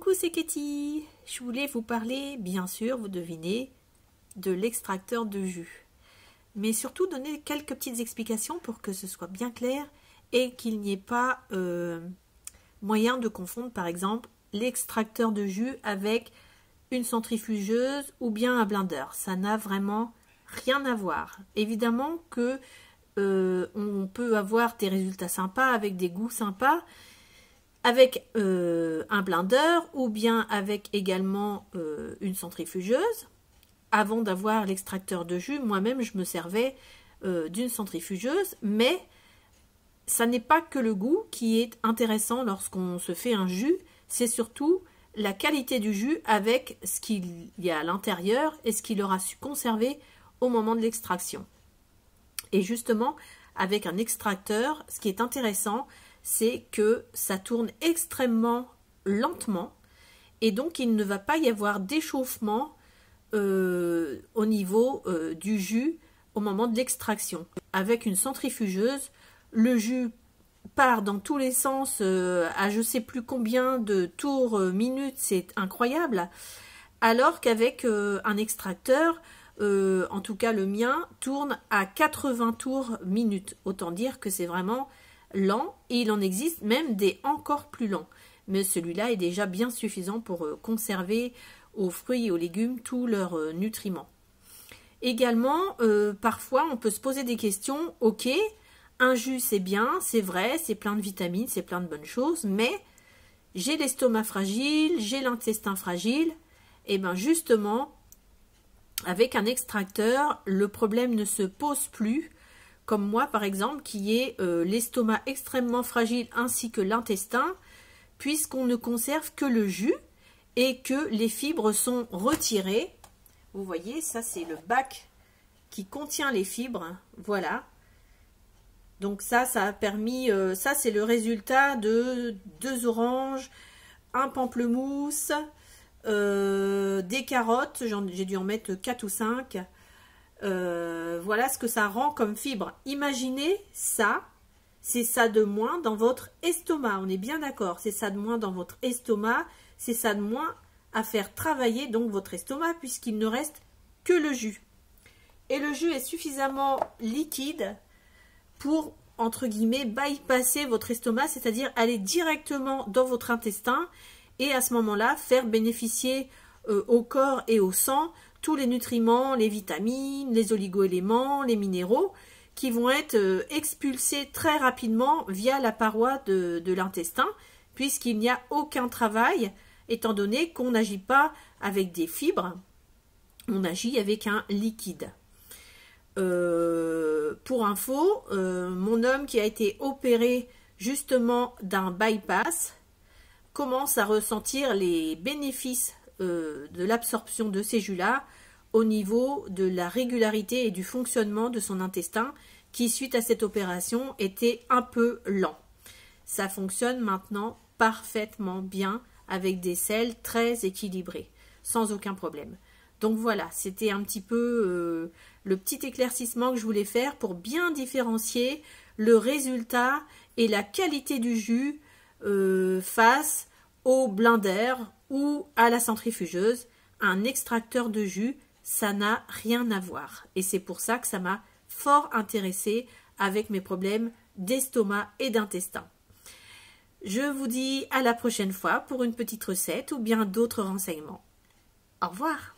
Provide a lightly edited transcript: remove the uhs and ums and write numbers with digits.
Coucou, c'est Katie. Je voulais vous parler, bien sûr, vous devinez, de l'extracteur de jus. Mais surtout donner quelques petites explications pour que ce soit bien clair et qu'il n'y ait pas moyen de confondre, par exemple, l'extracteur de jus avec une centrifugeuse ou bien un blender. Ça n'a vraiment rien à voir. Évidemment que on peut avoir des résultats sympas avec des goûts sympas avec un blender ou bien avec également une centrifugeuse. Avant d'avoir l'extracteur de jus, moi-même je me servais d'une centrifugeuse, mais ça n'est pas que le goût qui est intéressant lorsqu'on se fait un jus, c'est surtout la qualité du jus avec ce qu'il y a à l'intérieur et ce qu'il aura su conserver au moment de l'extraction. Et justement, avec un extracteur, ce qui est intéressant, c'est que ça tourne extrêmement lentement et donc il ne va pas y avoir d'échauffement au niveau du jus au moment de l'extraction. Avec une centrifugeuse, le jus part dans tous les sens à je ne sais plus combien de tours minutes, c'est incroyable, alors qu'avec un extracteur, en tout cas le mien, tourne à 80 tours minutes. Autant dire que c'est vraiment lent, et il en existe même des encore plus lents. Mais celui-là est déjà bien suffisant pour conserver aux fruits et aux légumes tous leurs nutriments. Également, parfois, on peut se poser des questions. Ok, un jus c'est bien, c'est vrai, c'est plein de vitamines, c'est plein de bonnes choses, mais j'ai l'estomac fragile, j'ai l'intestin fragile. Et bien justement, avec un extracteur, le problème ne se pose plus, comme moi par exemple, qui ai l'estomac extrêmement fragile ainsi que l'intestin, puisqu'on ne conserve que le jus et que les fibres sont retirées. Vous voyez, ça c'est le bac qui contient les fibres, voilà. Donc ça a permis, ça c'est le résultat de 2 oranges, un pamplemousse, des carottes, j'ai dû en mettre 4 ou 5. Voilà ce que ça rend comme fibre. Imaginez ça, c'est ça de moins dans votre estomac, on est bien d'accord, c'est ça de moins dans votre estomac, c'est ça de moins à faire travailler donc votre estomac puisqu'il ne reste que le jus. Et le jus est suffisamment liquide pour, entre guillemets, bypasser votre estomac, c'est-à-dire aller directement dans votre intestin et à ce moment-là faire bénéficier au corps et au sang tous les nutriments, les vitamines, les oligo-éléments, les minéraux qui vont être expulsés très rapidement via la paroi de l'intestin puisqu'il n'y a aucun travail étant donné qu'on n'agit pas avec des fibres, on agit avec un liquide. Pour info, mon homme qui a été opéré justement d'un bypass commence à ressentir les bénéfices de l'absorption de ces jus-là au niveau de la régularité et du fonctionnement de son intestin qui, suite à cette opération, était un peu lent. Ça fonctionne maintenant parfaitement bien avec des selles très équilibrées, sans aucun problème. Donc voilà, c'était un petit peu le petit éclaircissement que je voulais faire pour bien différencier le résultat et la qualité du jus face au blender ou à la centrifugeuse. Un extracteur de jus, ça n'a rien à voir. Et c'est pour ça que ça m'a fort intéressée avec mes problèmes d'estomac et d'intestin. Je vous dis à la prochaine fois pour une petite recette ou bien d'autres renseignements. Au revoir.